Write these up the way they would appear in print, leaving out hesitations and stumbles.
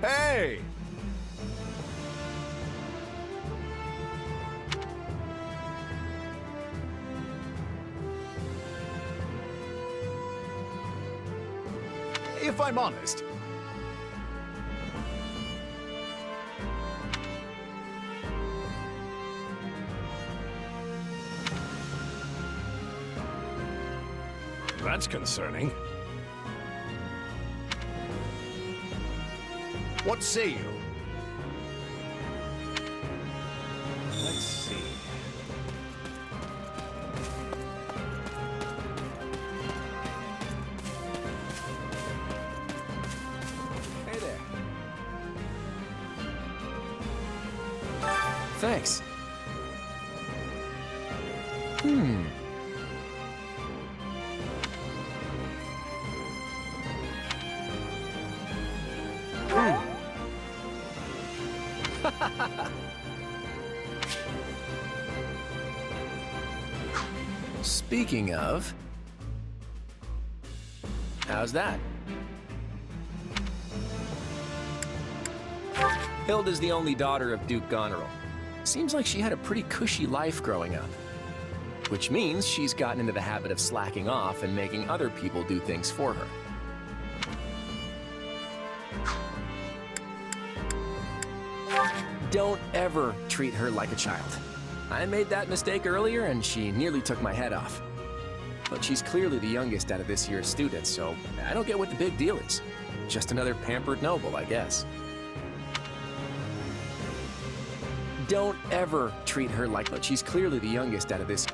Hey! If I'm honest, that's concerning. What say you? Let's see. Hey there. Thanks. Speaking of, how's that? Hilda's the only daughter of Duke Goneril. Seems like she had a pretty cushy life growing up. Which means she's gotten into the habit of slacking off and making other people do things for her. Don't ever treat her like a child. I made that mistake earlier and she nearly took my head off. But she's clearly the youngest out of this year's students, so I don't get what the big deal is. Just another pampered noble, I guess. Don't ever treat her like that. She's clearly the youngest out of this.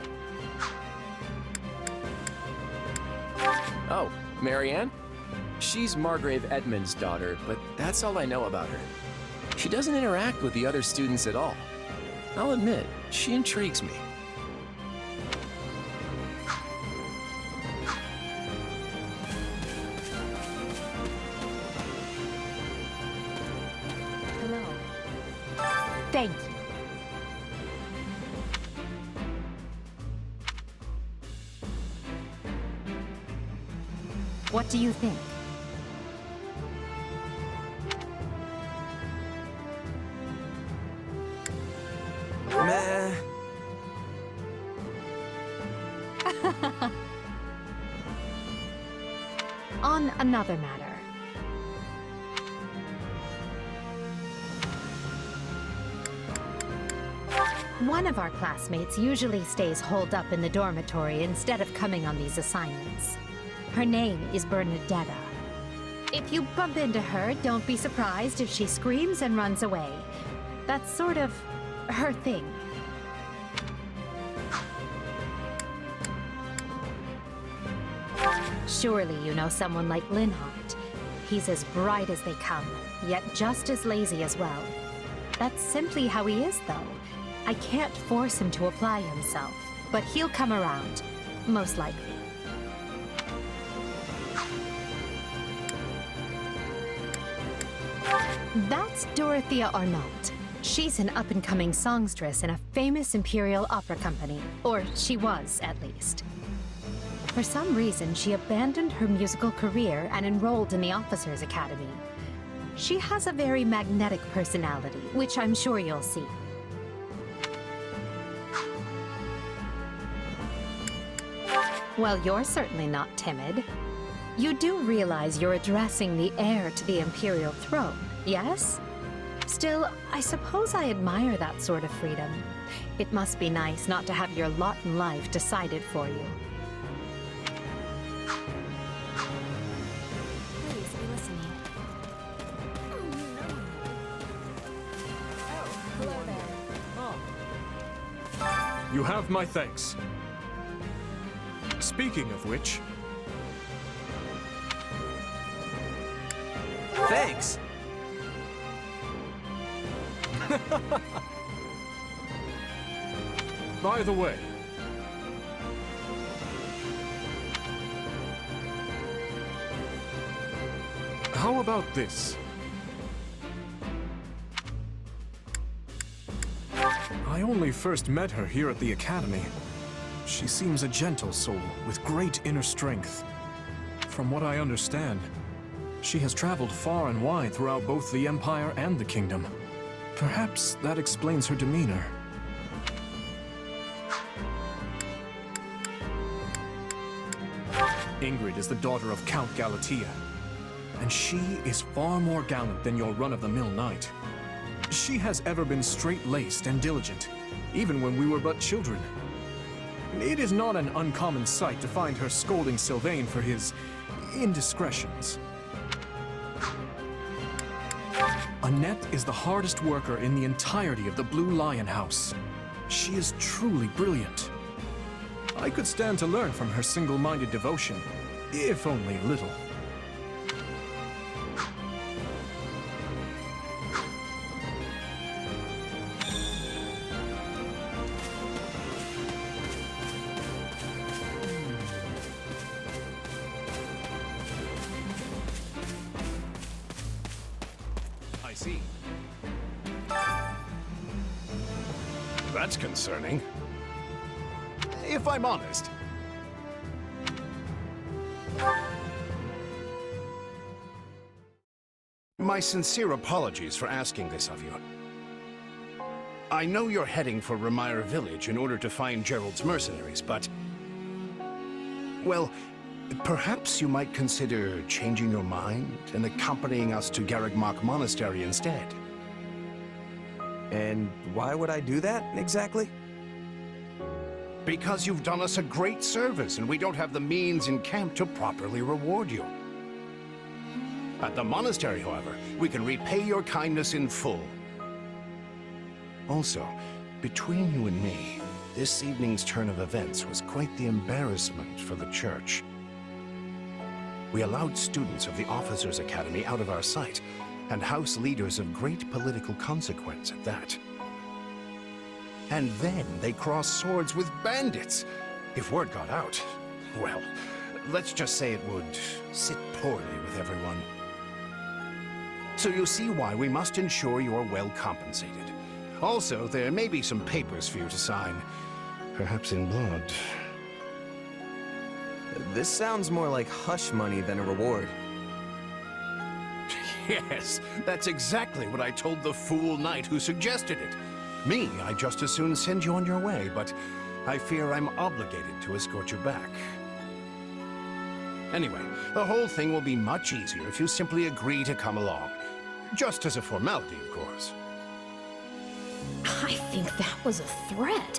Oh, Marianne? She's Margrave Edmund's daughter, but that's all I know about her. She doesn't interact with the other students at all. I'll admit, she intrigues me. Hello. Thank you. What do you think? Meh. On another matter. One of our classmates usually stays holed up in the dormitory instead of coming on these assignments. Her name is Bernadetta. If you bump into her, don't be surprised if she screams and runs away. That's sort of her thing. Surely you know someone like Linhardt. He's as bright as they come, yet just as lazy as well. That's simply how he is, though. I can't force him to apply himself, but he'll come around, most likely. That's Dorothea Arnault. She's an up-and-coming songstress in a famous Imperial opera company, or she was, at least. For some reason, she abandoned her musical career and enrolled in the Officers' Academy. She has a very magnetic personality, which I'm sure you'll see. Well, you're certainly not timid. You do realize you're addressing the heir to the Imperial throne, yes? Still, I suppose I admire that sort of freedom. It must be nice not to have your lot in life decided for you. Please be listening. Oh, hello there. You have my thanks. Speaking of which, Thanks! by the way, how about this? I only first met her here at the Academy. She seems a gentle soul with great inner strength. From what I understand, She has traveled far and wide throughout both the Empire and the Kingdom. Perhaps that explains her demeanor. Ingrid is the daughter of Count Galatea, and she is far more gallant than your run-of-the-mill knight. She has ever been straight-laced and diligent, even when we were but children. It is not an uncommon sight to find her scolding Sylvain for his indiscretions. Annette is the hardest worker in the entirety of the Blue Lion House. She is truly brilliant. I could stand to learn from her single-minded devotion, if only a little. I see. That's concerning. If I'm honest. My sincere apologies for asking this of you. I know you're heading for Ramire Village in order to find Gerald's mercenaries, but... well, perhaps you might consider changing your mind and accompanying us to Garreg Mach Monastery instead. And why would I do that, exactly? Because you've done us a great service, and we don't have the means in camp to properly reward you. At the monastery, however, we can repay your kindness in full. Also, between you and me, this evening's turn of events was quite the embarrassment for the church. We allowed students of the Officers' Academy out of our sight, and house leaders of great political consequence at that. And then they crossed swords with bandits. If word got out, well, let's just say it would sit poorly with everyone. So you see why we must ensure you're well compensated. Also, there may be some papers for you to sign, perhaps in blood. This sounds more like hush money than a reward. Yes, that's exactly what I told the fool knight who suggested it. Me, I'd just as soon send you on your way, but I fear I'm obligated to escort you back. Anyway, the whole thing will be much easier if you simply agree to come along. Just as a formality, of course. I think that was a threat.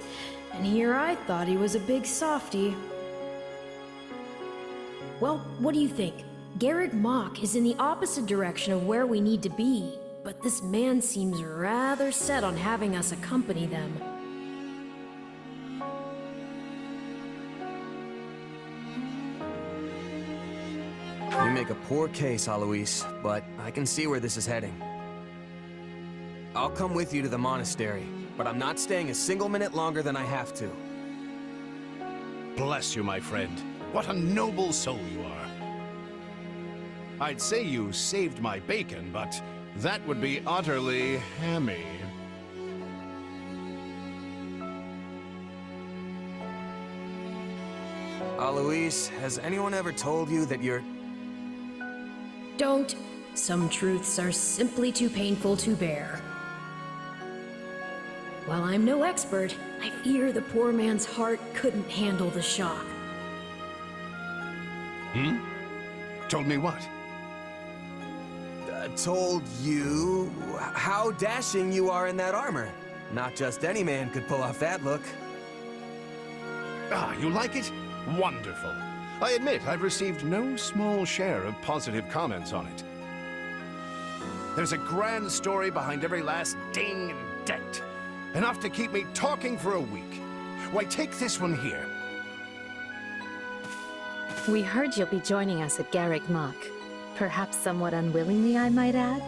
And here I thought he was a big softy. Well, what do you think? Garreg Mach is in the opposite direction of where we need to be, but this man seems rather set on having us accompany them. You make a poor case, Alois, but I can see where this is heading. I'll come with you to the monastery, but I'm not staying a single minute longer than I have to. Bless you, my friend. What a noble soul you are. I'd say you saved my bacon, but that would be utterly hammy. Alois, has anyone ever told you that you're... Don't. Some truths are simply too painful to bear. While I'm no expert, I fear the poor man's heart couldn't handle the shock. Told me what? Told you how dashing you are in that armor. Not just any man could pull off that look. Ah, you like it? Wonderful. I admit I've received no small share of positive comments on it. There's a grand story behind every last ding and dent. Enough to keep me talking for a week. Why, take this one here. We heard you'll be joining us at Garreg Mach. Perhaps somewhat unwillingly, I might add.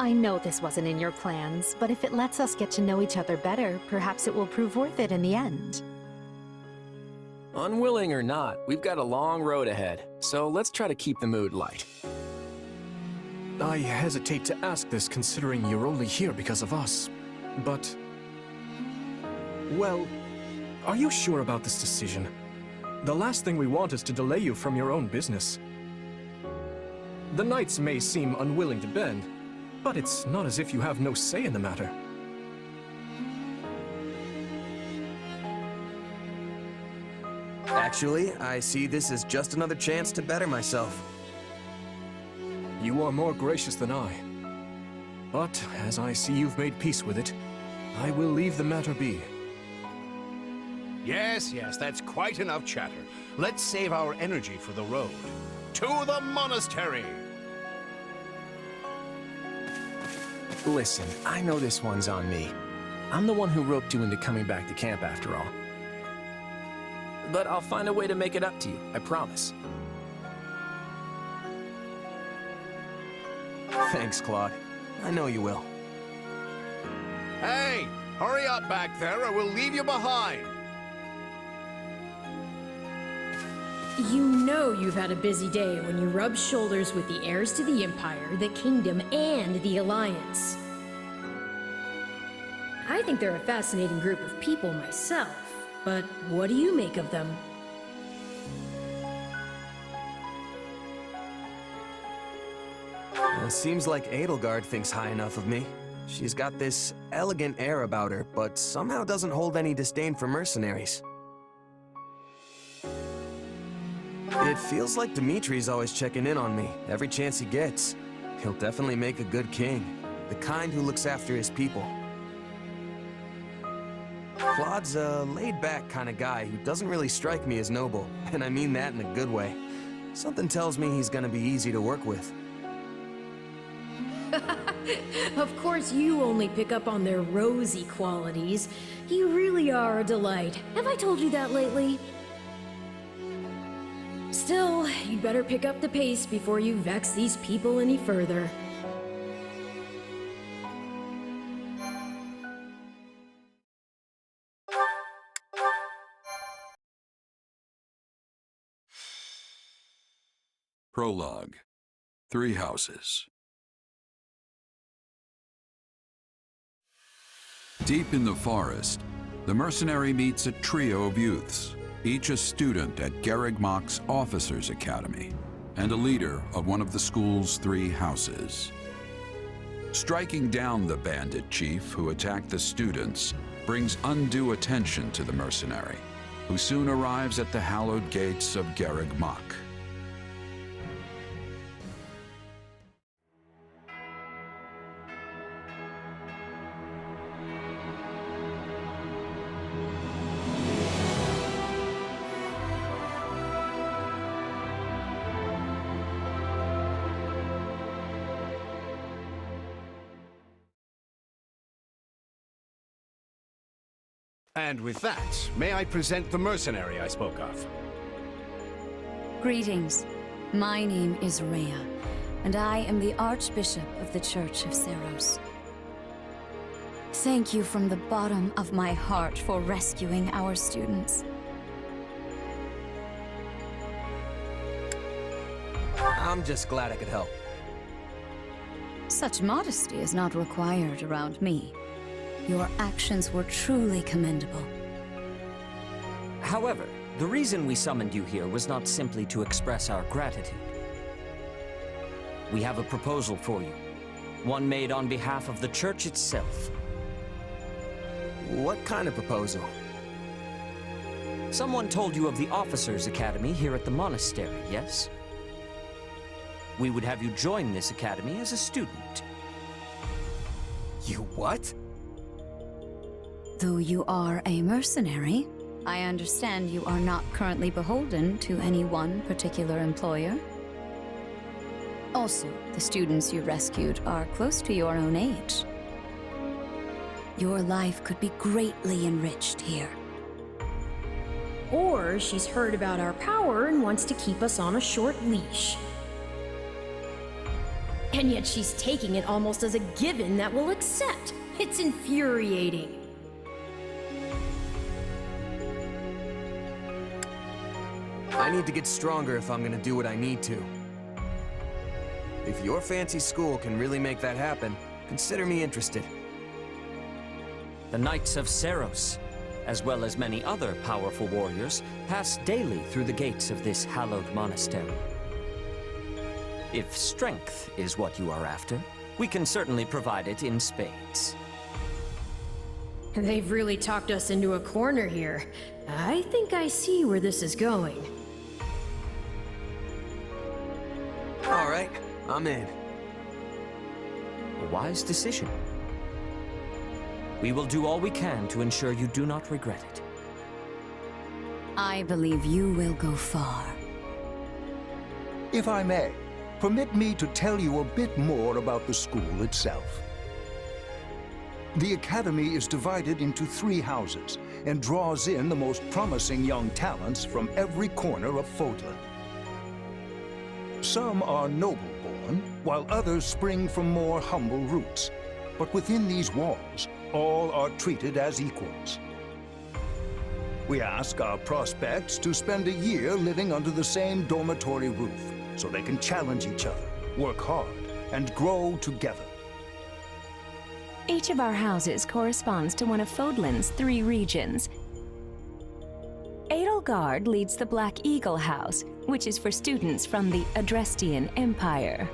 I know this wasn't in your plans, but if it lets us get to know each other better, perhaps it will prove worth it in the end. Unwilling or not, we've got a long road ahead, so let's try to keep the mood light. I hesitate to ask this considering you're only here because of us, but... well, are you sure about this decision? The last thing we want is to delay you from your own business. The knights may seem unwilling to bend, but it's not as if you have no say in the matter. Actually, I see this as just another chance to better myself. You are more gracious than I. But as I see you've made peace with it, I will leave the matter be. Yes, that's quite enough chatter. Let's save our energy for the road. To the monastery! Listen, I know this one's on me. I'm the one who roped you into coming back to camp after all. But I'll find a way to make it up to you, I promise. Thanks, Claude. I know you will. Hey! Hurry up back there or we'll leave you behind! You know you've had a busy day when you rub shoulders with the heirs to the Empire, the Kingdom, and the Alliance. I think they're a fascinating group of people myself, but what do you make of them? Seems like Edelgard thinks high enough of me. She's got this elegant air about her, but somehow doesn't hold any disdain for mercenaries. It feels like Dimitri's always checking in on me, every chance he gets. He'll definitely make a good king, the kind who looks after his people. Claude's a laid-back kind of guy who doesn't really strike me as noble, and I mean that in a good way. Something tells me he's gonna be easy to work with. Of course you only pick up on their rosy qualities. You really are a delight. Have I told you that lately? Still, you'd better pick up the pace before you vex these people any further. Prologue. 3 houses. Deep in the forest, the mercenary meets a trio of youths, each a student at Garreg Mach's Officers' Academy, and a leader of one of the school's 3 houses. Striking down the bandit chief who attacked the students brings undue attention to the mercenary, who soon arrives at the hallowed gates of Garreg Mach. And with that, may I present the mercenary I spoke of? Greetings. My name is Rhea, and I am the Archbishop of the Church of Seros. Thank you from the bottom of my heart for rescuing our students. I'm just glad I could help. Such modesty is not required around me. Your actions were truly commendable. However, the reason we summoned you here was not simply to express our gratitude. We have a proposal for you, one made on behalf of the church itself. What kind of proposal? Someone told you of the Officers' Academy here at the monastery, yes? We would have you join this academy as a student. You what? Though you are a mercenary, I understand you are not currently beholden to any one particular employer. Also, the students you rescued are close to your own age. Your life could be greatly enriched here. Or she's heard about our power and wants to keep us on a short leash. And yet she's taking it almost as a given that we'll accept. It's infuriating. I need to get stronger if I'm gonna do what I need to. If your fancy school can really make that happen, consider me interested. The Knights of Seros, as well as many other powerful warriors, pass daily through the gates of this hallowed monastery. If strength is what you are after, we can certainly provide it in spades. They've really talked us into a corner here. I think I see where this is going. All right, I'm in. A wise decision. We will do all we can to ensure you do not regret it. I believe you will go far. If I may, permit me to tell you a bit more about the school itself. The Academy is divided into 3 houses and draws in the most promising young talents from every corner of Fódlan. Some are noble-born, while others spring from more humble roots. But within these walls, all are treated as equals. We ask our prospects to spend a year living under the same dormitory roof, so they can challenge each other, work hard, and grow together. Each of our houses corresponds to one of Fódlan's 3 regions. Edelgard leads the Black Eagle House, which is for students from the Adrestian Empire.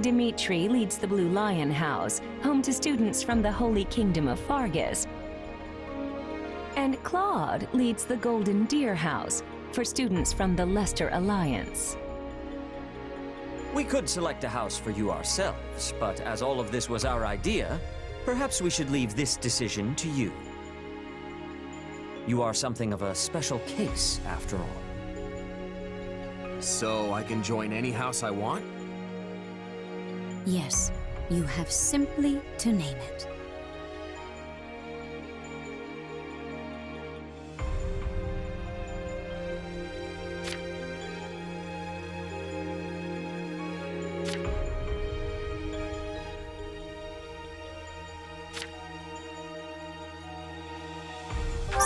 Dimitri leads the Blue Lion House, home to students from the Holy Kingdom of Fargus. And Claude leads the Golden Deer House, for students from the Leicester Alliance. We could select a house for you ourselves, but as all of this was our idea, perhaps we should leave this decision to you. You are something of a special case, after all. So I can join any house I want? Yes, you have simply to name it.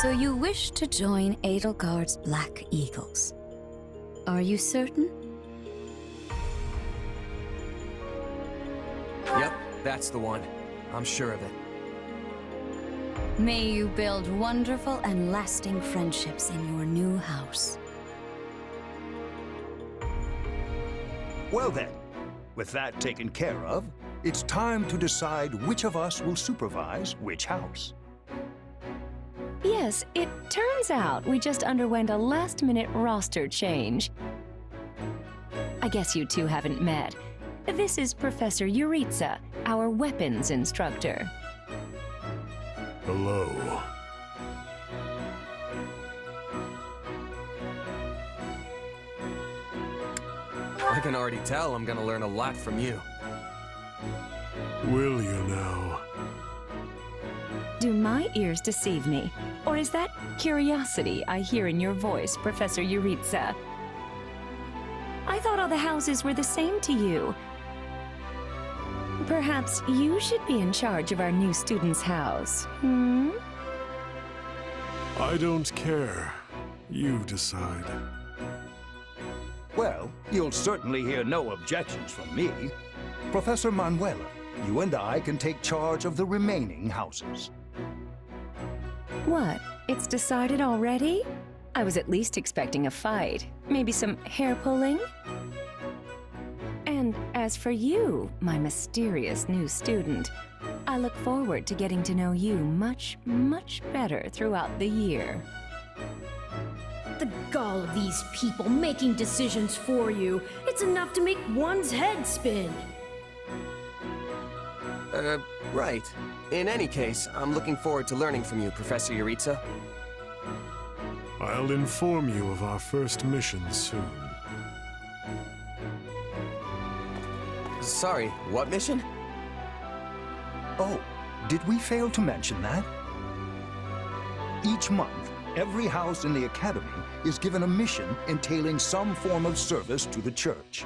So you wish to join Edelgard's Black Eagles. Are you certain? Yep, that's the one. I'm sure of it. May you build wonderful and lasting friendships in your new house. Well then, with that taken care of, it's time to decide which of us will supervise which house. Yes, it turns out we just underwent a last-minute roster change. I guess you two haven't met. This is Professor Yuritsa, our weapons instructor. Hello. I can already tell I'm gonna learn a lot from you. Will you now? Do my ears deceive me? Or is that curiosity I hear in your voice, Professor Yuritsa? I thought all the houses were the same to you. Perhaps you should be in charge of our new student's house, hmm? I don't care. You decide. Well, you'll certainly hear no objections from me. Professor Manuela, you and I can take charge of the remaining houses. What? It's decided already? I was at least expecting a fight. Maybe some hair-pulling? And as for you, my mysterious new student, I look forward to getting to know you much, much better throughout the year. The gall of these people making decisions for you. It's enough to make one's head spin. Right. In any case, I'm looking forward to learning from you, Professor Yuritsa. I'll inform you of our first mission soon. Sorry, what mission? Oh, did we fail to mention that? Each month, every house in the Academy is given a mission entailing some form of service to the Church.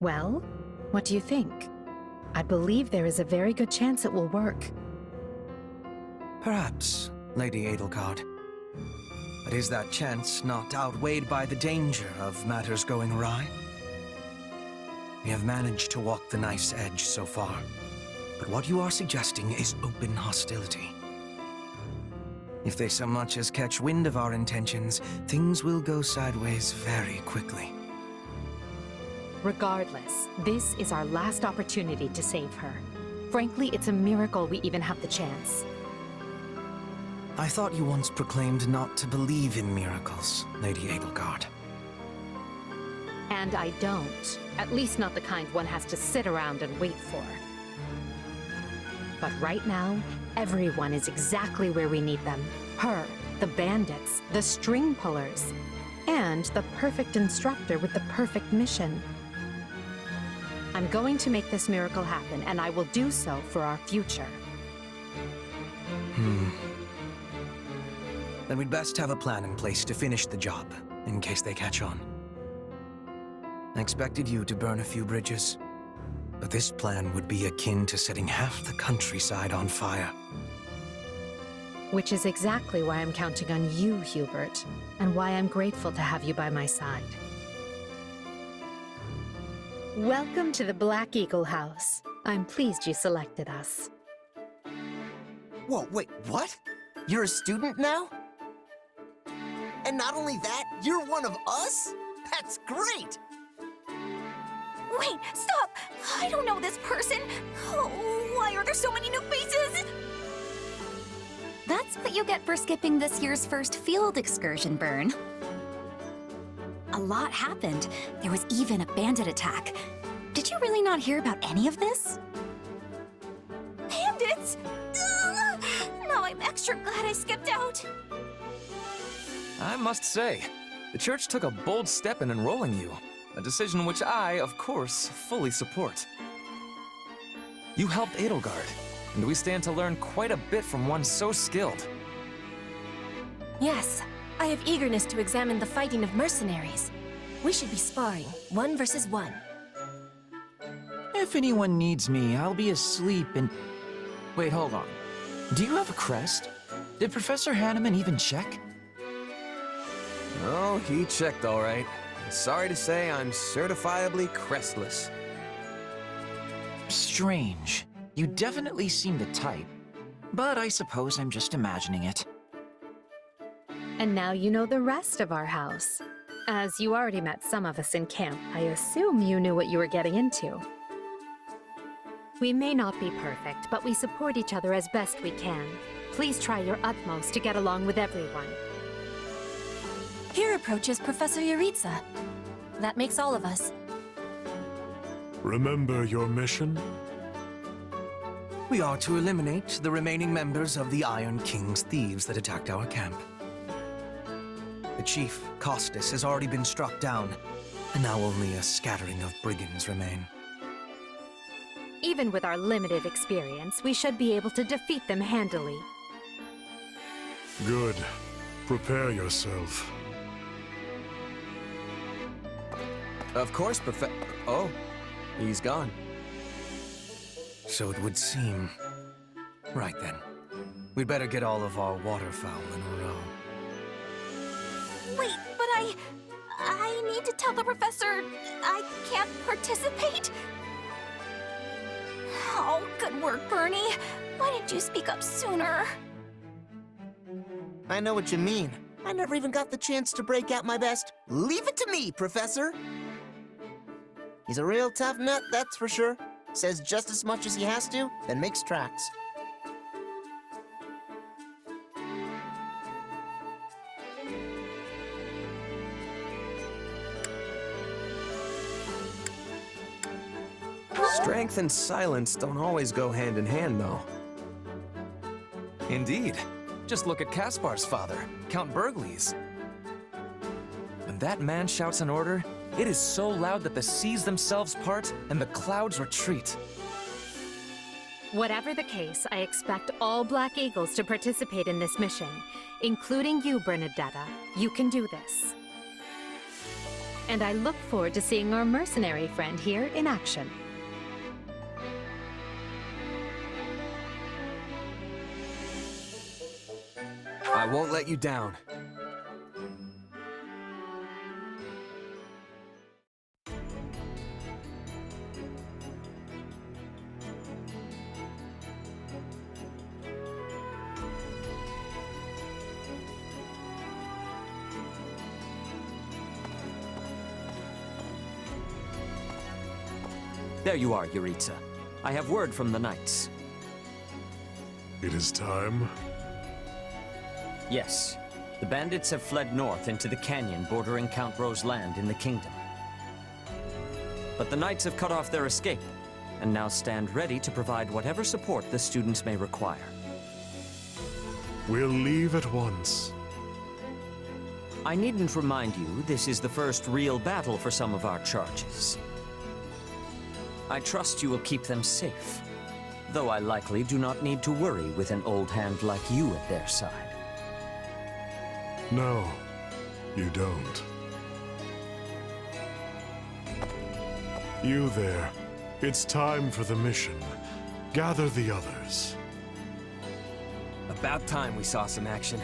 Well, what do you think? I believe there is a very good chance it will work. Perhaps, Lady Edelgard. But is that chance not outweighed by the danger of matters going awry? We have managed to walk the knife's edge so far, but what you are suggesting is open hostility. If they so much as catch wind of our intentions, things will go sideways very quickly. Regardless, this is our last opportunity to save her. Frankly, it's a miracle we even have the chance. I thought you once proclaimed not to believe in miracles, Lady Edelgard. And I don't. At least not the kind one has to sit around and wait for. But right now, everyone is exactly where we need them. Her, the bandits, the string pullers, and the perfect instructor with the perfect mission. I'm going to make this miracle happen, and I will do so for our future. Then we'd best have a plan in place to finish the job, in case they catch on. I expected you to burn a few bridges, but this plan would be akin to setting half the countryside on fire. Which is exactly why I'm counting on you, Hubert, and why I'm grateful to have you by my side. Welcome to the Black Eagle House. I'm pleased you selected us. Whoa, wait, what? You're a student now? And not only that, you're one of us? That's great! Wait, stop! I don't know this person! Oh, why are there so many new faces? That's what you get for skipping this year's first field excursion, Byrne. A lot happened. There was even a bandit attack. Did you really not hear about any of this? Bandits? Ugh! Now I'm extra glad I skipped out. I must say, the church took a bold step in enrolling you, a decision which I, of course, fully support. You helped Edelgard, and we stand to learn quite a bit from one so skilled. Yes, I have eagerness to examine the fighting of mercenaries. We should be sparring, 1 versus 1. If anyone needs me, I'll be asleep and... Wait, hold on. Do you have a crest? Did Professor Hanneman even check? Oh, he checked all right. Sorry to say, I'm certifiably crestless. Strange. You definitely seem the type. But I suppose I'm just imagining it. And now you know the rest of our house. As you already met some of us in camp, I assume you knew what you were getting into. We may not be perfect, but we support each other as best we can. Please try your utmost to get along with everyone. Here approaches Professor Yaritza. That makes all of us. Remember your mission? We are to eliminate the remaining members of the Iron King's thieves that attacked our camp. The chief, Costas, has already been struck down, and now only a scattering of brigands remain. Even with our limited experience, we should be able to defeat them handily. Good. Prepare yourself. Of course, Oh, he's gone. So it would seem. Right then. We'd better get all of our waterfowl in a row. Wait, but I need to tell the professor I can't participate? Oh, good work, Bernie. Why didn't you speak up sooner? I know what you mean. I never even got the chance to break out my best. Leave it to me, Professor! He's a real tough nut, that's for sure. Says just as much as he has to, then makes tracks. Strength and silence don't always go hand in hand, though. Indeed. Just look at Kaspar's father, Count Bergliez. When that man shouts an order, it is so loud that the seas themselves part and the clouds retreat. Whatever the case, I expect all Black Eagles to participate in this mission, including you, Bernadetta. You can do this. And I look forward to seeing our mercenary friend here in action. I won't let you down. There you are, Yuritsa. I have word from the knights. It is time. Yes. The bandits have fled north into the canyon bordering Count Ro's land in the kingdom. But the knights have cut off their escape, and now stand ready to provide whatever support the students may require. We'll leave at once. I needn't remind you, this is the first real battle for some of our charges. I trust you will keep them safe, though I likely do not need to worry with an old hand like you at their side. No, you don't. You there. It's time for the mission. Gather the others. About time we saw some action.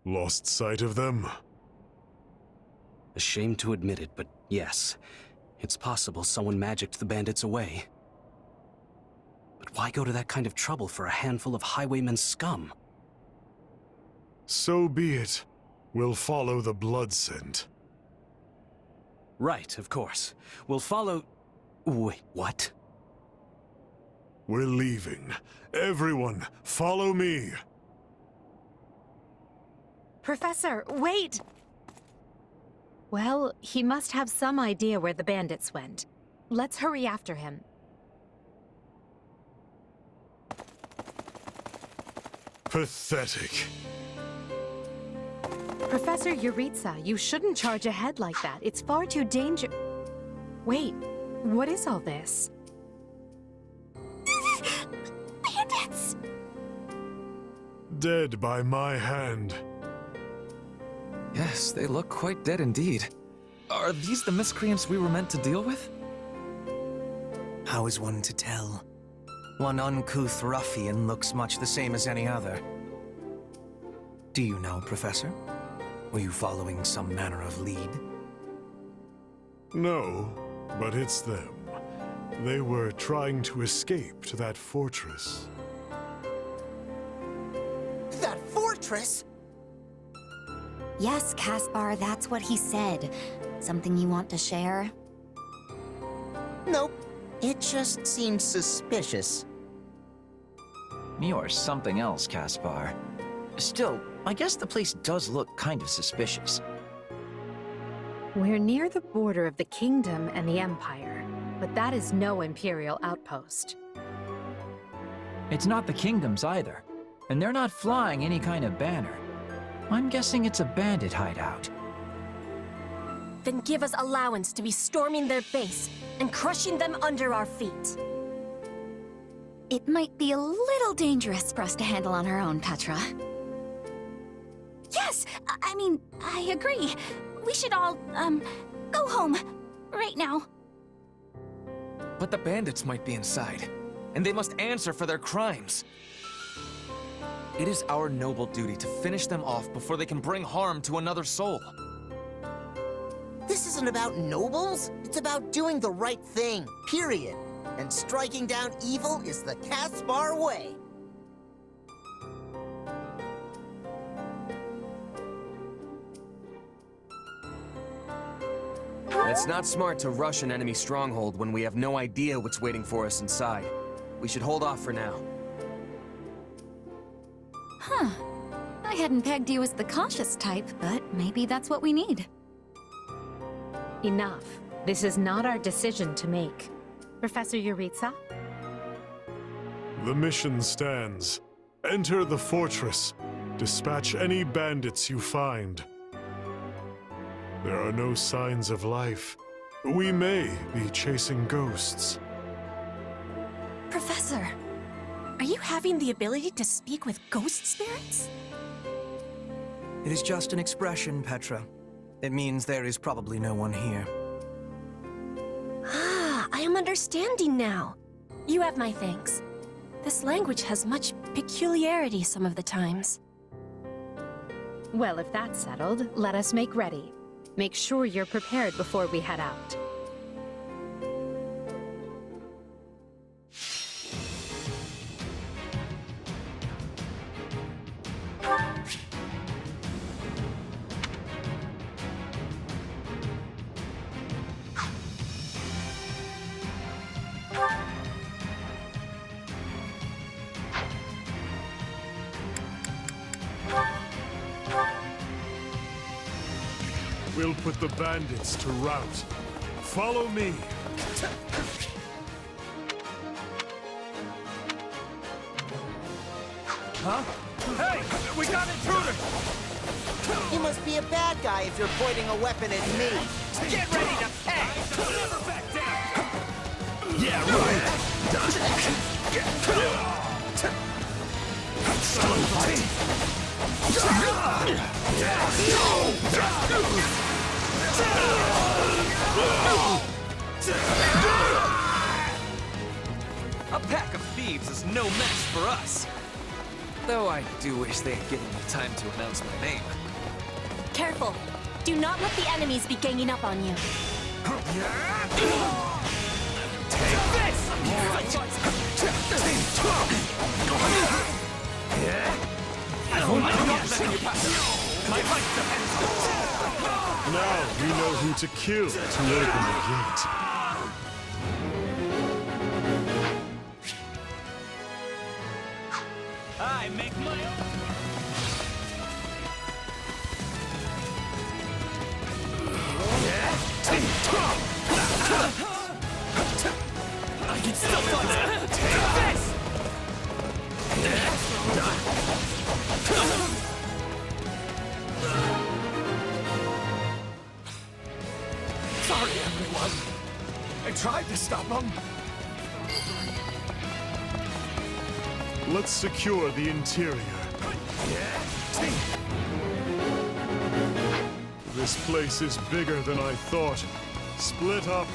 Lost sight of them? Ashamed to admit it, but yes. It's possible someone magicked the bandits away. But why go to that kind of trouble for a handful of highwaymen scum? So be it. We'll follow the blood scent. Right, of course. We'll follow... Wait, what? We're leaving. Everyone, follow me! Professor, wait! Well, he must have some idea where the bandits went. Let's hurry after him. Pathetic. Professor Yuritsa, you shouldn't charge ahead like that. It's far too dangerous. Wait, what is all this? Bandits! Dead by my hand. Yes, they look quite dead indeed. Are these the miscreants we were meant to deal with? How is one to tell? One uncouth ruffian looks much the same as any other. Do you know, Professor? Were you following some manner of lead? No, but it's them. They were trying to escape to that fortress. That fortress? Yes, Caspar, that's what he said. Something you want to share? Nope. It just seems suspicious. You're something else, Caspar. Still, I guess the place does look kind of suspicious. We're near the border of the kingdom and the empire, but that is no imperial outpost. It's not the kingdoms either, and they're not flying any kind of banner. I'm guessing it's a bandit hideout. Then give us allowance to be storming their base and crushing them under our feet. It might be a little dangerous for us to handle on our own, Petra. Yes! I mean, I agree. We should all, go home. Right now. But the bandits might be inside, and they must answer for their crimes. It is our noble duty to finish them off before they can bring harm to another soul. This isn't about nobles. It's about doing the right thing, period. And striking down evil is the Caspar way. It's not smart to rush an enemy stronghold when we have no idea what's waiting for us inside. We should hold off for now. Huh. I hadn't pegged you as the cautious type, but maybe that's what we need. Enough. This is not our decision to make. Professor Yuritsa? The mission stands. Enter the fortress. Dispatch any bandits you find. There are no signs of life. We may be chasing ghosts. Professor, are you having the ability to speak with ghost spirits? It is just an expression, Petra. It means there is probably no one here. Ah, I am understanding now. You have my thanks. This language has much peculiarity some of the times. Well, if that's settled, let us make ready. Make sure you're prepared before we head out. We'll put the bandits to rout. Follow me. Huh? Hey! We got intruders! You must be a bad guy if you're pointing a weapon at me. Get ready to pay! Never back down! Yeah, right! Still fight! A pack of thieves is no match for us. Though I do wish they had given me time to announce my name. Careful! Do not let the enemies be ganging up on you. Take this! I don't Now we know who to kill to open the gate. I make my own. I can still fight. Take this. Sorry, everyone. I tried to stop them. Let's secure the interior. This place is bigger than I thought. Split up.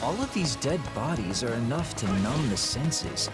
All of these dead bodies are enough to numb the senses.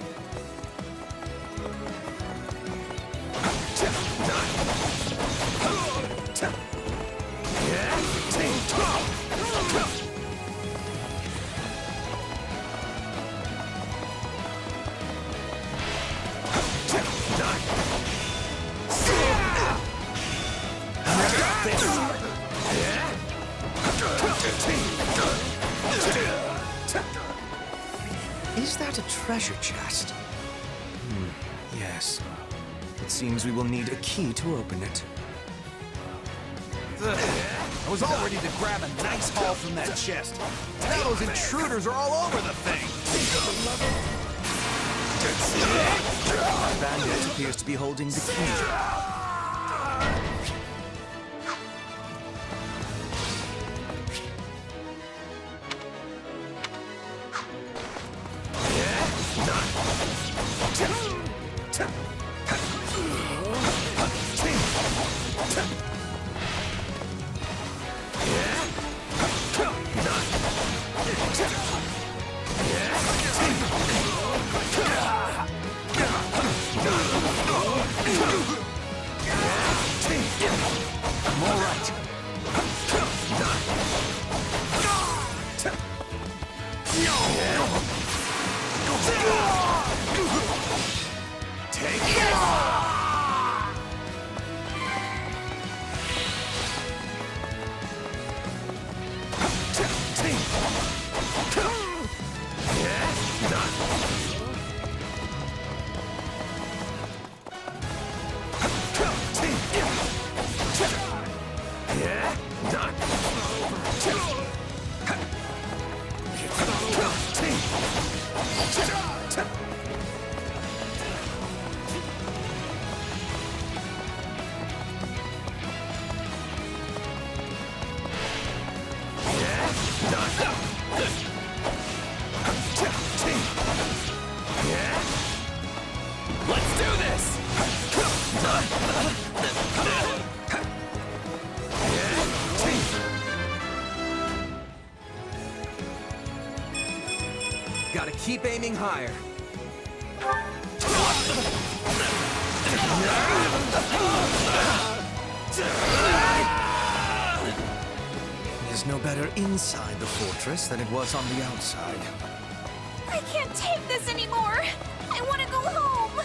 Is that a treasure chest? Yes. It seems we will need a key to open it. I was all ready to grab a nice haul from that chest. Now those intruders are all over the thing. Our bandit appears to be holding the key. Take keep aiming higher. It is no better inside the fortress than it was on the outside. I can't take this anymore! I want to go home!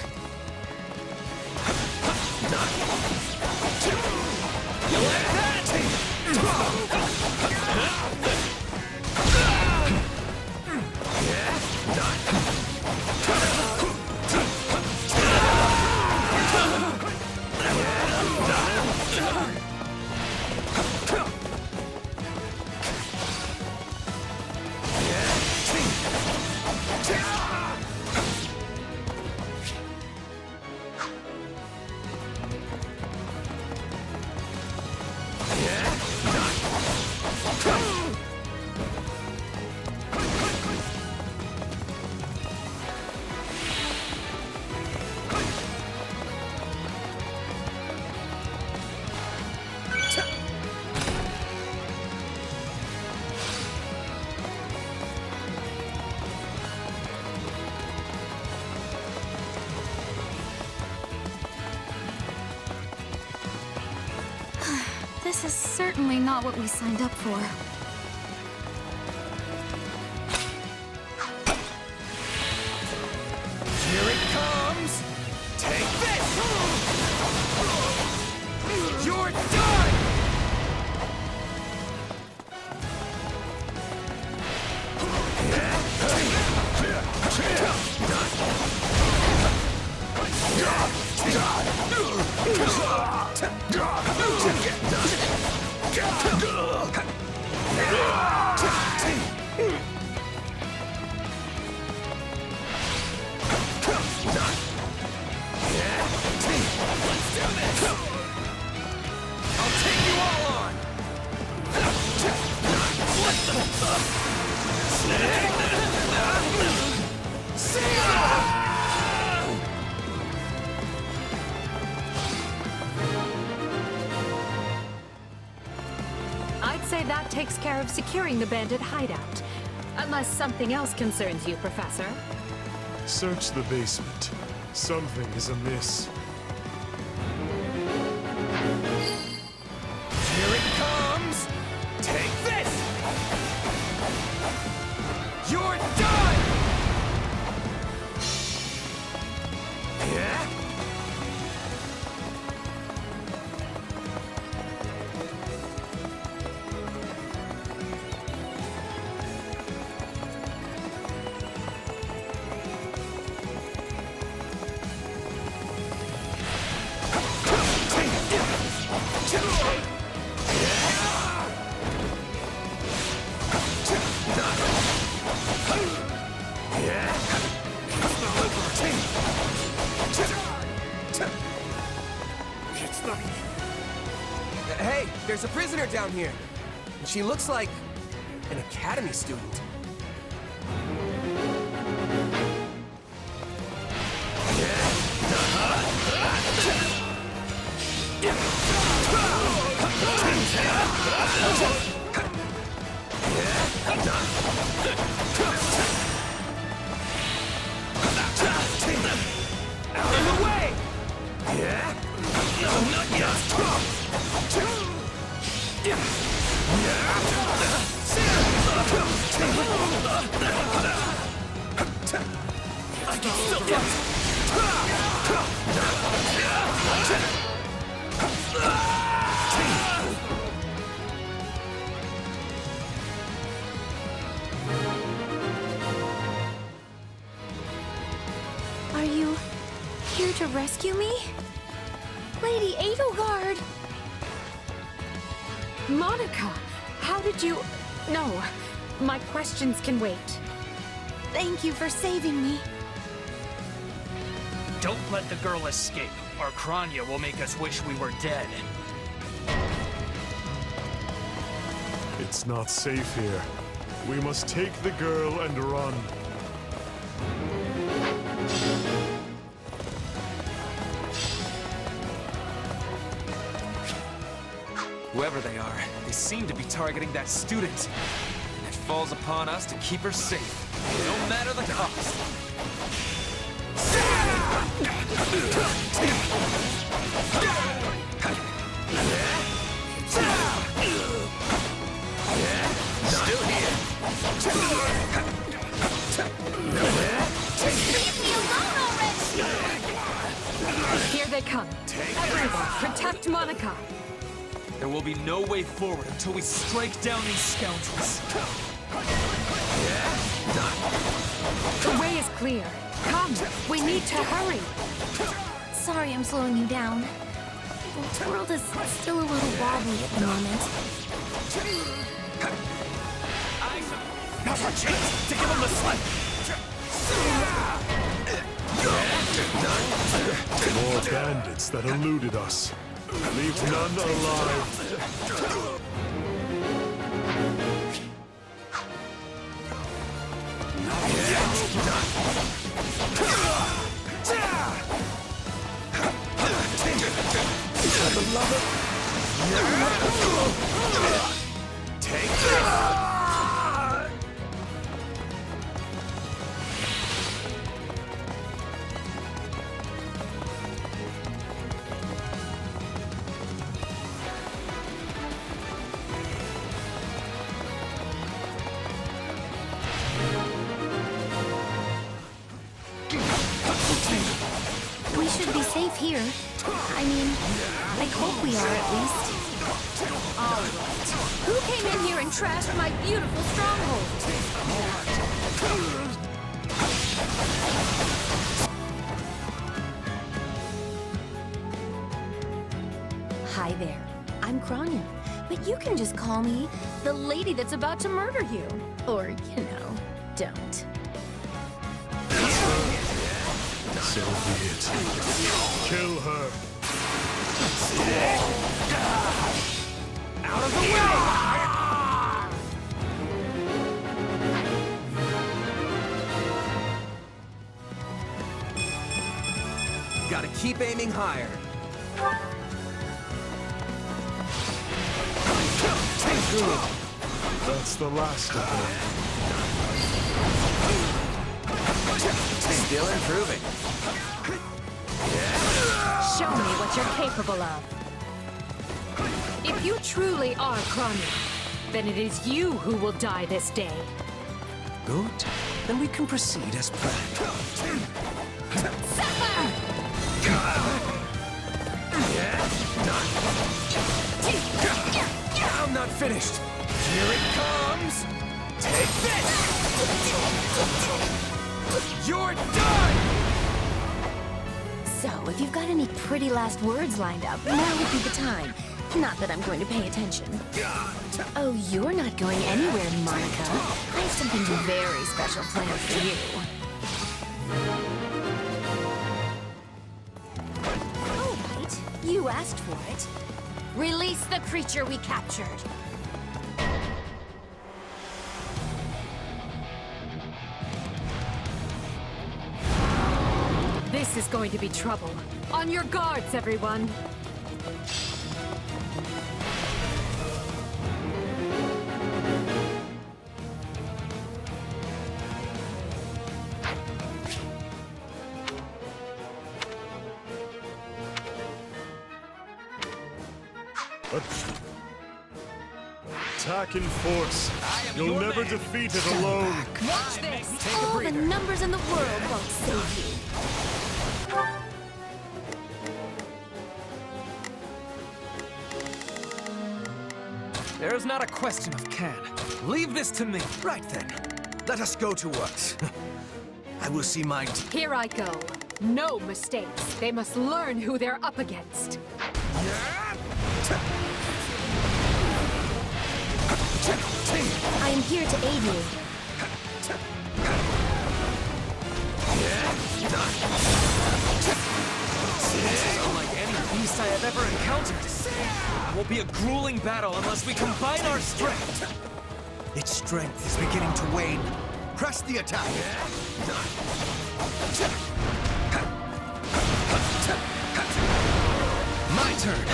This is certainly not what we signed up for. Here it comes! Take this! You're done! I'd say that takes care of securing the bandit hideout. Unless something else concerns you, Professor. Search the basement. Something is amiss. Here it comes! Take this! You're done! Yeah? Hey, there's a prisoner down here. She looks like an academy student. Out of the way! No, not yet! I can still Are you here to rescue me? Lady Edelgard! Monica, how did you... No, my questions can wait. Thank you for saving me. Don't let the girl escape, or Kranya will make us wish we were dead. It's not safe here. We must take the girl and run. Whoever they are, they seem to be targeting that student. And it falls upon us to keep her safe. no matter the cost. Still here. Leave me alone already! Here they come. Everyone, protect Monica. There will be no way forward until we strike down these scoundrels. The way is clear. Come, we need to hurry. Sorry I'm slowing you down. The world is still a little wobbly at the moment. Now's our chance to give him the slip. More bandits that eluded us. Leave none alive. Take this! We should be safe here. I mean, I hope we are at least. All right. Who came in here and trashed my beautiful stronghold? Hi there. I'm Kronya, but you can just call me the lady that's about to murder you. Or, you know, don't. So be it. Kill her. Out of the way! Gotta keep aiming higher. Good. That's the last of them. Still improving. Show me what you're capable of. If you truly are Kronya, then it is you who will die this day. Good. Then we can proceed as planned. I'm not finished. Here it comes. Take this. You're done. So, if you've got any pretty last words lined up, now would be the time. Not that I'm going to pay attention. Oh, you're not going anywhere, Monica. I have something very special planned for you. All right, you asked for it. Release the creature we captured. This is going to be trouble. On your guards, everyone. Attack in force. You'll never defeat it alone. Watch this! All the numbers in the world won't save you. There is not a question of can. Leave this to me. Right then. Let us go to work. I will see my... Here I go. No mistakes. They must learn who they're up against. I am here to aid you. This is unlike any beast I have ever encountered. It will be a grueling battle unless we combine our strength. Its strength is beginning to wane. Press the attack. My turn.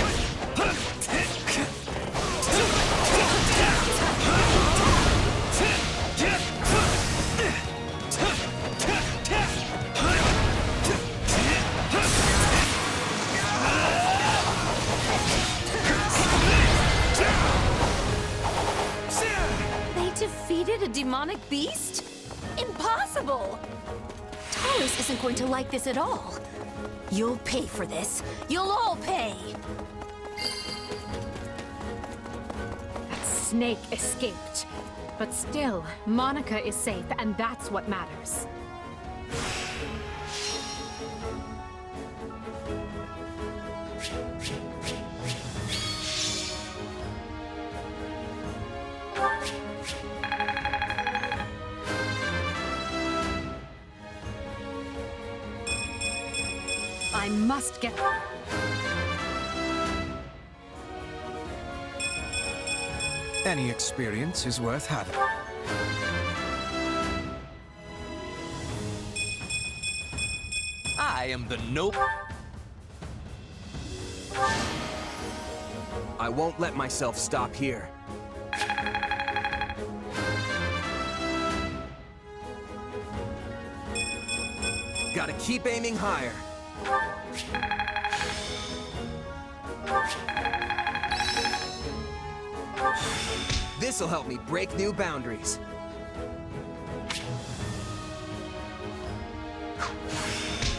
demonic beast? Impossible! Taurus isn't going to like this at all. You'll pay for this. You'll all pay! That snake escaped. But still, Monica is safe, and that's what matters. I must get... Any experience is worth having. I am the nope. I won't let myself stop here. Gotta keep aiming higher. This'll help me break new boundaries.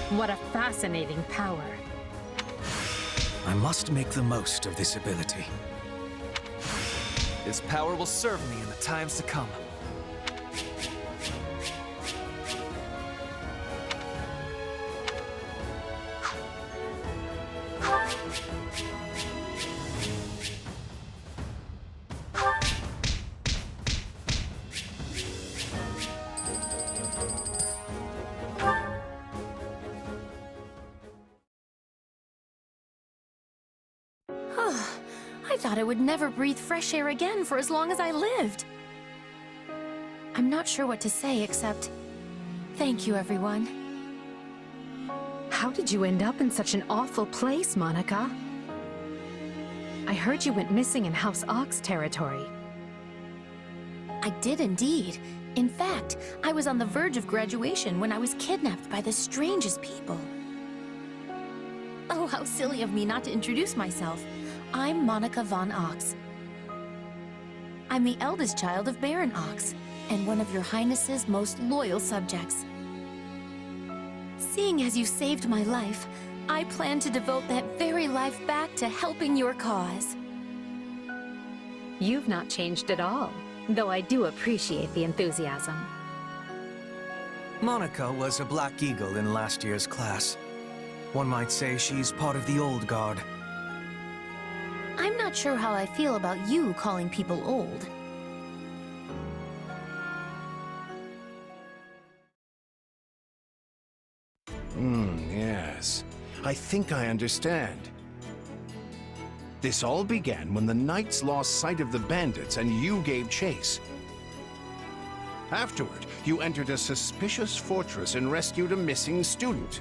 What a fascinating power. I must make the most of this ability. This power will serve me in the times to come. I thought I would never breathe fresh air again for as long as I lived. I'm not sure what to say except... thank you, everyone. How did you end up in such an awful place, Monica? I heard you went missing in House Ox territory. I did indeed. In fact, I was on the verge of graduation when I was kidnapped by the strangest people. Oh, how silly of me not to introduce myself. I'm Monica von Ox. I'm the eldest child of Baron Ox, and one of your Highness's most loyal subjects. Seeing as you saved my life, I plan to devote that very life back to helping your cause. You've not changed at all, though I do appreciate the enthusiasm. Monica was a Black Eagle in last year's class. One might say she's part of the old guard. I'm not sure how I feel about you calling people old. Yes. I think I understand. This all began when the knights lost sight of the bandits and you gave chase. Afterward, you entered a suspicious fortress and rescued a missing student.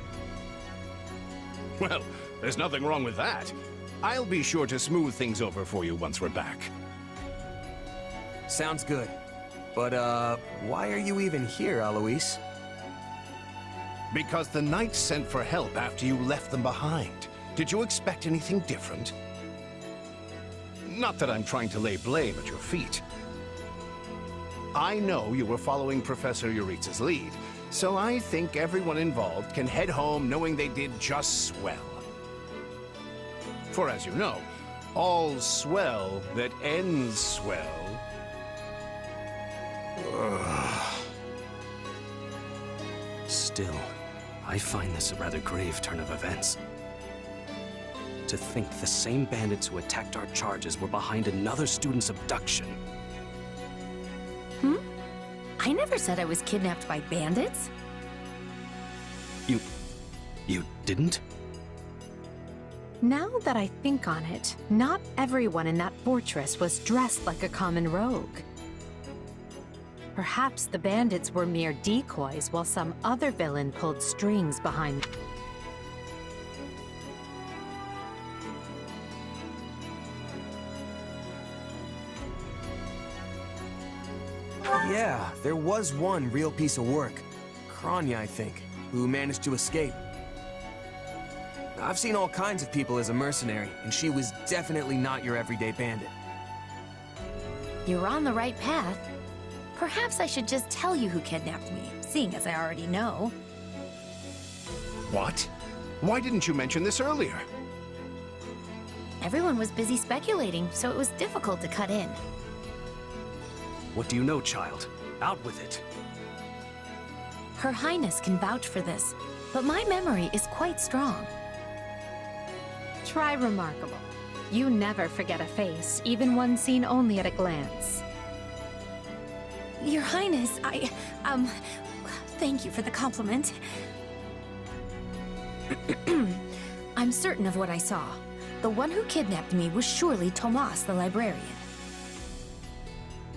Well, there's nothing wrong with that. I'll be sure to smooth things over for you once we're back. Sounds good. But, why are you even here, Alois? Because the knights sent for help after you left them behind. Did you expect anything different? Not that I'm trying to lay blame at your feet. I know you were following Professor Yuritsa's lead, so I think everyone involved can head home knowing they did just swell. For as you know, all swell that ends swell... Still, I find this a rather grave turn of events. To think the same bandits who attacked our charges were behind another student's abduction. I never said I was kidnapped by bandits. You didn't? Now that I think on it, not everyone in that fortress was dressed like a common rogue. Perhaps the bandits were mere decoys while some other villain pulled strings behind. Yeah, there was one real piece of work. Kranya, I think, who managed to escape. I've seen all kinds of people as a mercenary, and she was definitely not your everyday bandit. You're on the right path. Perhaps I should just tell you who kidnapped me, seeing as I already know. What? Why didn't you mention this earlier? Everyone was busy speculating, so it was difficult to cut in. What do you know, child? Out with it. Her Highness can vouch for this, but my memory is quite strong. Try remarkable. You never forget a face, even one seen only at a glance. Your Highness, thank you for the compliment. I'm certain of what I saw. The one who kidnapped me was surely Tomas the librarian.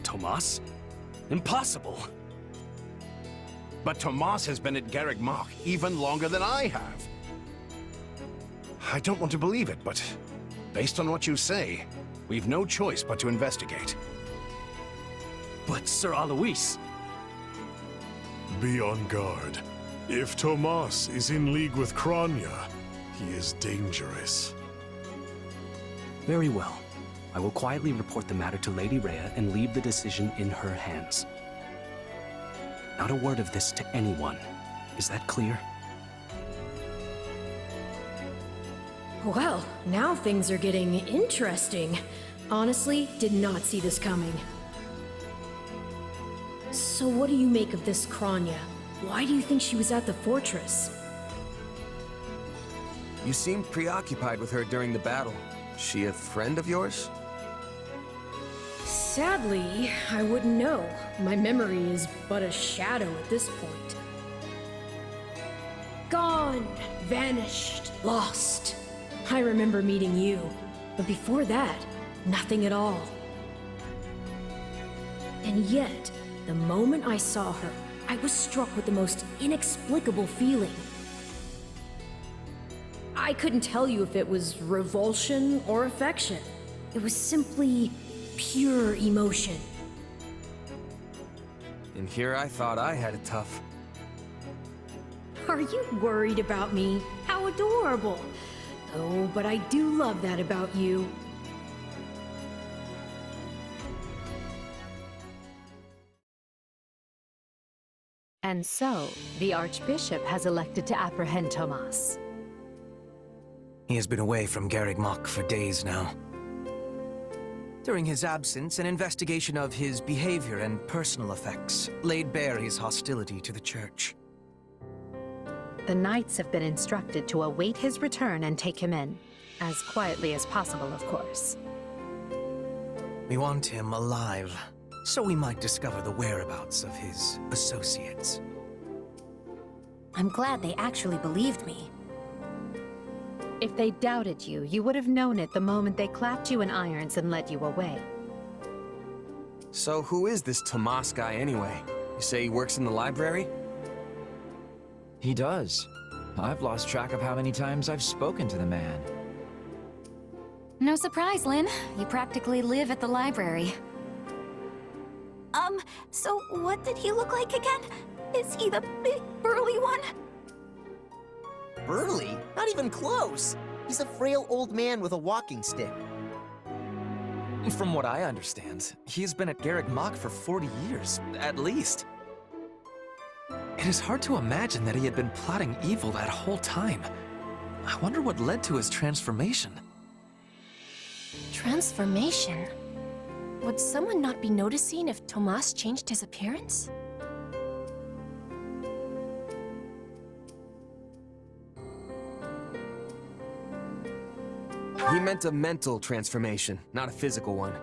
Tomas? Impossible! But Tomas has been at Garreg Mach even longer than I have. I don't want to believe it, but based on what you say, we've no choice but to investigate. But Sir Alois... Be on guard. If Tomas is in league with Kranya, he is dangerous. Very well. I will quietly report the matter to Lady Rhea and leave the decision in her hands. Not a word of this to anyone. Is that clear? Well, now things are getting interesting. Honestly, did not see this coming. So what do you make of this Kranya? Why do you think she was at the fortress? You seemed preoccupied with her during the battle. She a friend of yours? Sadly, I wouldn't know. My memory is but a shadow at this point. Gone, vanished, lost. I remember meeting you, but before that, nothing at all. And yet, the moment I saw her, I was struck with the most inexplicable feeling. I couldn't tell you if it was revulsion or affection. It was simply pure emotion. And here I thought I had it tough. Are you worried about me? How adorable! Oh, but I do love that about you. And so, the Archbishop has elected to apprehend Tomas. He has been away from Garreg Mach for days now. During his absence, an investigation of his behavior and personal effects laid bare his hostility to the Church. The Knights have been instructed to await his return and take him in. As quietly as possible, of course. We want him alive, so we might discover the whereabouts of his associates. I'm glad they actually believed me. If they doubted you, you would have known it the moment they clapped you in irons and led you away. So who is this Tomas guy anyway? You say he works in the library? He does. I've lost track of how many times I've spoken to the man. No surprise, Lynn. You practically live at the library. So what did he look like again? Is he the big, burly one? Burly? Not even close. He's a frail old man with a walking stick. From what I understand, he's been at Garreg Mach for 40 years, at least. It is hard to imagine that he had been plotting evil that whole time. I wonder what led to his transformation. Transformation? Would someone not be noticing if Tomas changed his appearance? He meant a mental transformation, not a physical one.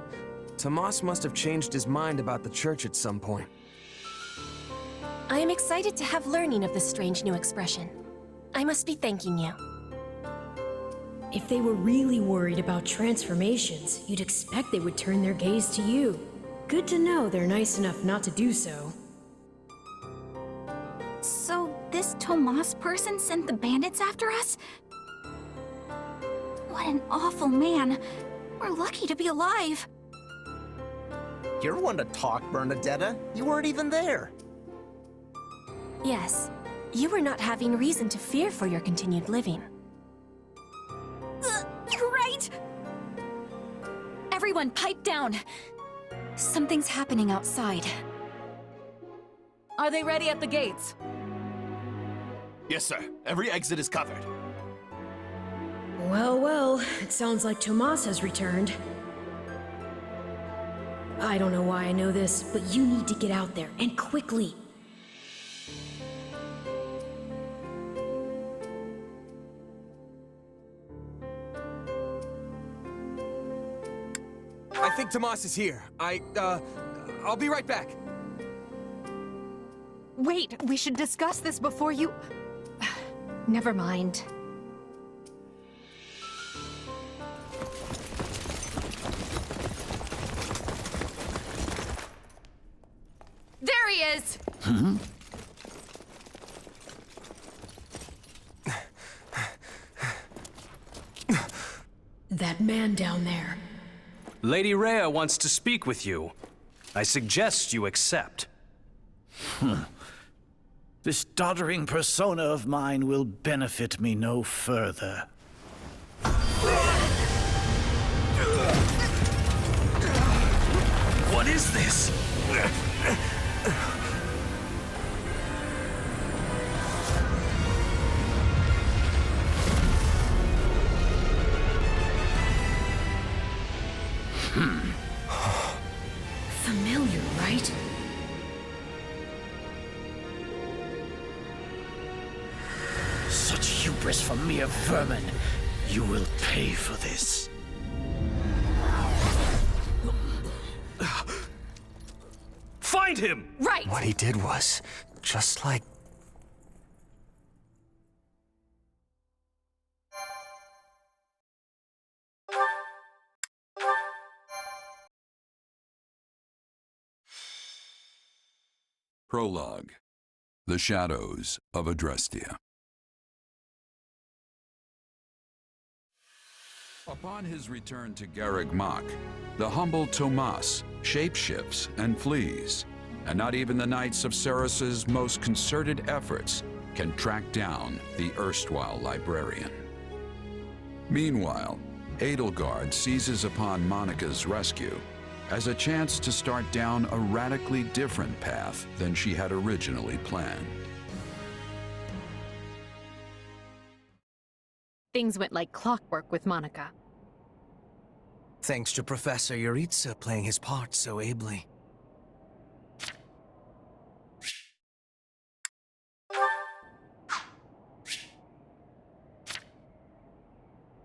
Tomas must have changed his mind about the Church at some point. I am excited to have learning of this strange new expression. I must be thanking you. If they were really worried about transformations, you'd expect they would turn their gaze to you. Good to know they're nice enough not to do so. So this Tomas person sent the bandits after us? What an awful man. We're lucky to be alive. You're one to talk, Bernadetta. You weren't even there. Yes, you were not having reason to fear for your continued living. You're right! Everyone, pipe down! Something's happening outside. Are they ready at the gates? Yes, sir. Every exit is covered. Well, well, it sounds like Tomas has returned. I don't know why I know this, but you need to get out there, and quickly. I think Tomas is here. I'll be right back. Wait, we should discuss this before you... Never mind. There he is! That man down there. Lady Rhea wants to speak with you. I suggest you accept. This doddering persona of mine will benefit me no further. What is this? Familiar, right? Such hubris from mere vermin. You will pay for this. Find him! Right! What he did was just like... Prologue. The Shadows of Adrestia. Upon his return to Garreg Mach, the humble Tomas shapeshifts and flees, and not even the Knights of Ceres's most concerted efforts can track down the erstwhile librarian. Meanwhile, Edelgard seizes upon Monica's rescue as a chance to start down a radically different path than she had originally planned. Things went like clockwork with Monica. Thanks to Professor Yuritsa playing his part so ably.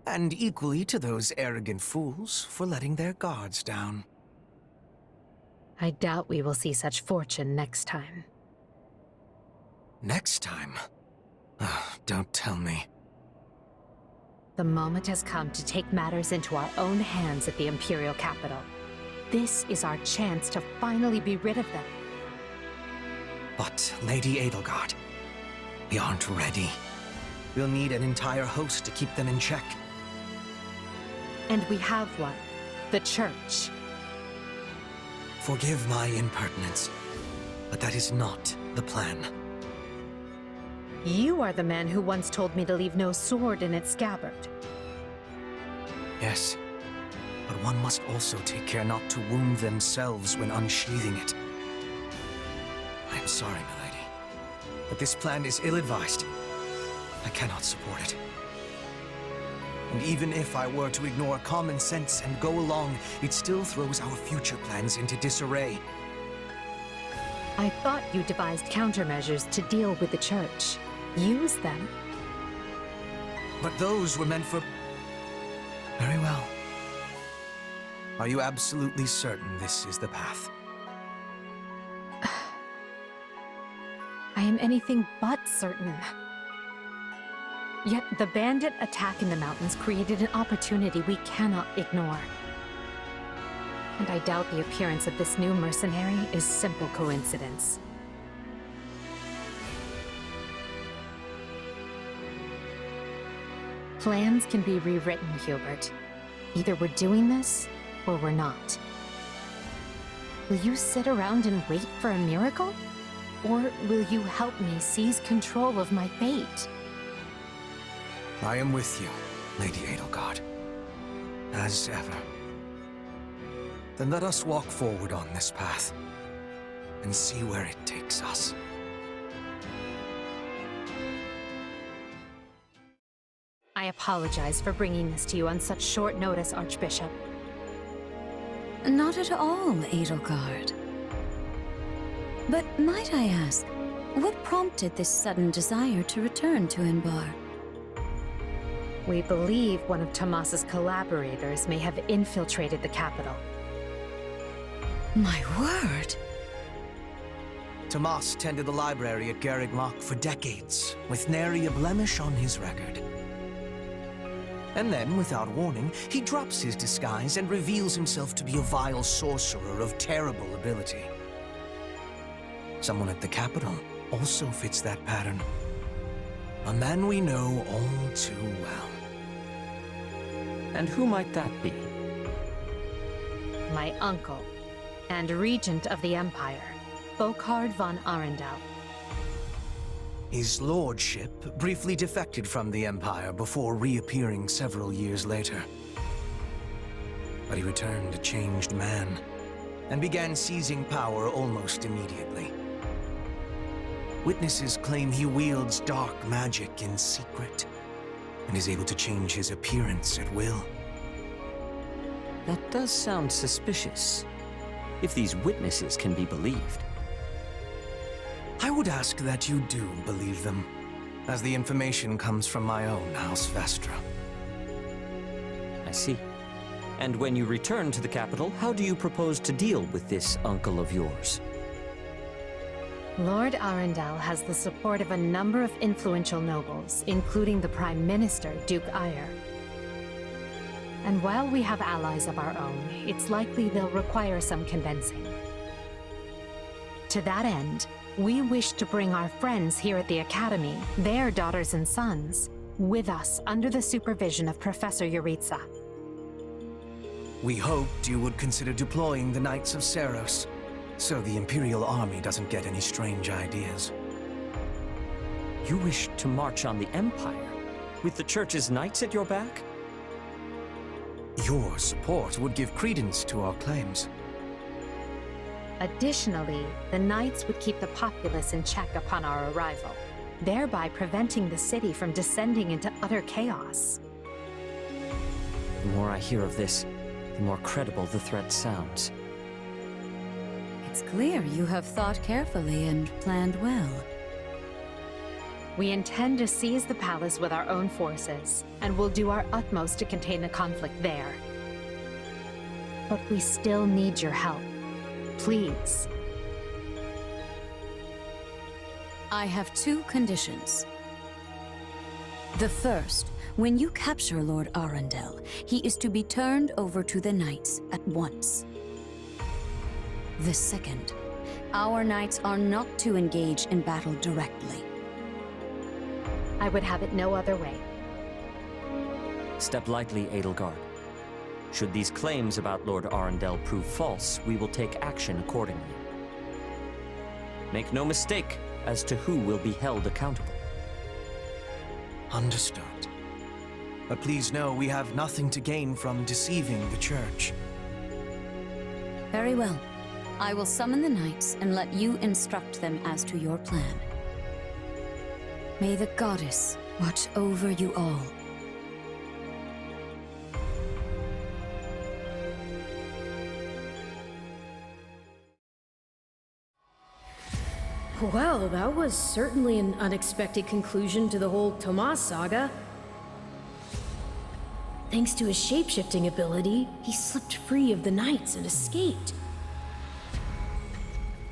And equally to those arrogant fools for letting their guards down. I doubt we will see such fortune next time. Next time? Don't tell me. The moment has come to take matters into our own hands at the Imperial capital. This is our chance to finally be rid of them. But, Lady Edelgard, we aren't ready. We'll need an entire host to keep them in check. And we have one. The Church. Forgive my impertinence, but that is not the plan. You are the man who once told me to leave no sword in its scabbard. Yes, but one must also take care not to wound themselves when unsheathing it. I am sorry, milady, but this plan is ill-advised. I cannot support it. And even if I were to ignore common sense and go along, it still throws our future plans into disarray. I thought you devised countermeasures to deal with the Church. Use them. But those were meant for... Very well. Are you absolutely certain this is the path? I am anything but certain. Yet the bandit attack in the mountains created an opportunity we cannot ignore. And I doubt the appearance of this new mercenary is simple coincidence. Plans can be rewritten, Hubert. Either we're doing this, or we're not. Will you sit around and wait for a miracle? Or will you help me seize control of my fate? I am with you, Lady Edelgard. As ever. Then let us walk forward on this path. and see where it takes us. I apologize for bringing this to you on such short notice, Archbishop. Not at all, Edelgard. But might I ask, what prompted this sudden desire to return to Inbar? We believe one of Tomas's collaborators may have infiltrated the capital. My word! Tomas tended the library at Garreg Mach for decades, with nary a blemish on his record. And then, without warning, he drops his disguise and reveals himself to be a vile sorcerer of terrible ability. Someone at the capital also fits that pattern. A man we know all too well. And who might that be? My uncle, and regent of the Empire, Volkard von Arundel. His lordship briefly defected from the Empire before reappearing several years later. But he returned a changed man, and began seizing power almost immediately. Witnesses claim he wields dark magic in secret, and is able to change his appearance at will. That does sound suspicious, if these witnesses can be believed. I would ask that you do believe them, as the information comes from my own House Vestra. I see. And when you return to the capital, how do you propose to deal with this uncle of yours? Lord Arundel has the support of a number of influential nobles, including the Prime Minister, Duke Ayer. And while we have allies of our own, it's likely they'll require some convincing. To that end, we wish to bring our friends here at the Academy, their daughters and sons, with us under the supervision of Professor Yuritsa. We hoped you would consider deploying the Knights of Seros, so the Imperial Army doesn't get any strange ideas. You wish to march on the Empire, with the Church's knights at your back? Your support would give credence to our claims. Additionally, the Knights would keep the populace in check upon our arrival, thereby preventing the city from descending into utter chaos. The more I hear of this, the more credible the threat sounds. It's clear you have thought carefully and planned well. We intend to seize the palace with our own forces, and will do our utmost to contain the conflict there. But we still need your help. Please. I have two conditions. The first, when you capture Lord Arundel, he is to be turned over to the Knights at once. The second, our Knights are not to engage in battle directly. I would have it no other way. Step lightly, Edelgard. Should these claims about Lord Arundel prove false, we will take action accordingly. Make no mistake as to who will be held accountable. Understood. But please know we have nothing to gain from deceiving the Church. Very well. I will summon the Knights and let you instruct them as to your plan. May the Goddess watch over you all. Well, that was certainly an unexpected conclusion to the whole Tomas saga. Thanks to his shape-shifting ability, he slipped free of the Knights and escaped.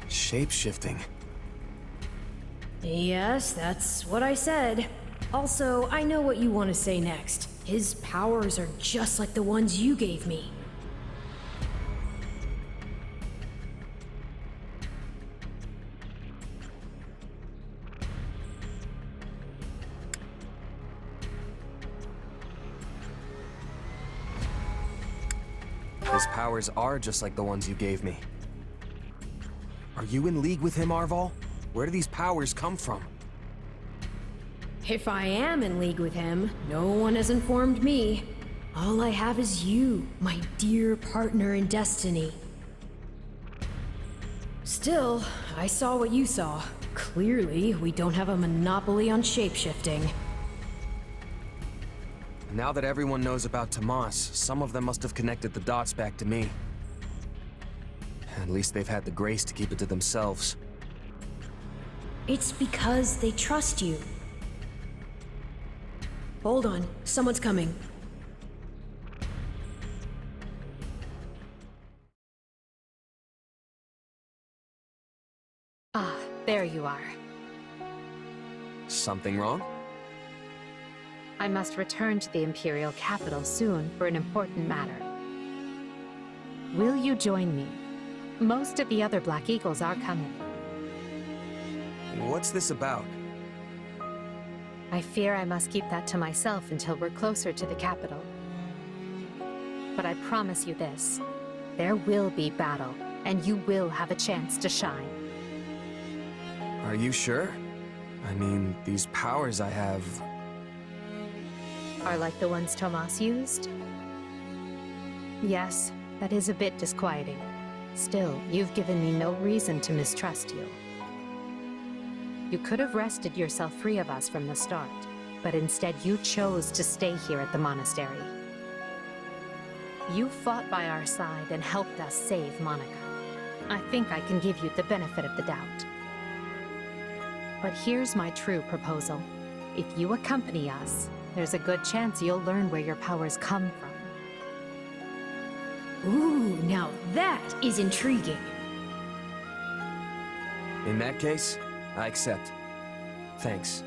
Shape-shifting? Yes, that's what I said. Also, I know what you want to say next. His powers are just like the ones you gave me. His powers are just like the ones you gave me. Are you in league with him, Arval? Where do these powers come from? If I am in league with him, no one has informed me. All I have is you, my dear partner in destiny. Still, I saw what you saw. Clearly, we don't have a monopoly on shapeshifting. Now that everyone knows about Tomas, some of them must have connected the dots back to me. At least they've had the grace to keep it to themselves. It's because they trust you. Hold on, someone's coming. Ah, there you are. Something wrong? I must return to the Imperial capital soon for an important matter. Will you join me? Most of the other Black Eagles are coming. What's this about? I fear I must keep that to myself until we're closer to the capital. But I promise you this, there will be battle, and you will have a chance to shine. Are you sure? I mean, these powers I have... Are like the ones Tomas used? Yes, that is a bit disquieting. Still, you've given me no reason to mistrust you. You could have wrested yourself free of us from the start, but instead you chose to stay here at the monastery. You fought by our side and helped us save Monica. I think I can give you the benefit of the doubt. But here's my true proposal. If you accompany us, there's a good chance you'll learn where your powers come from. Ooh, now that is intriguing. In that case, I accept. Thanks.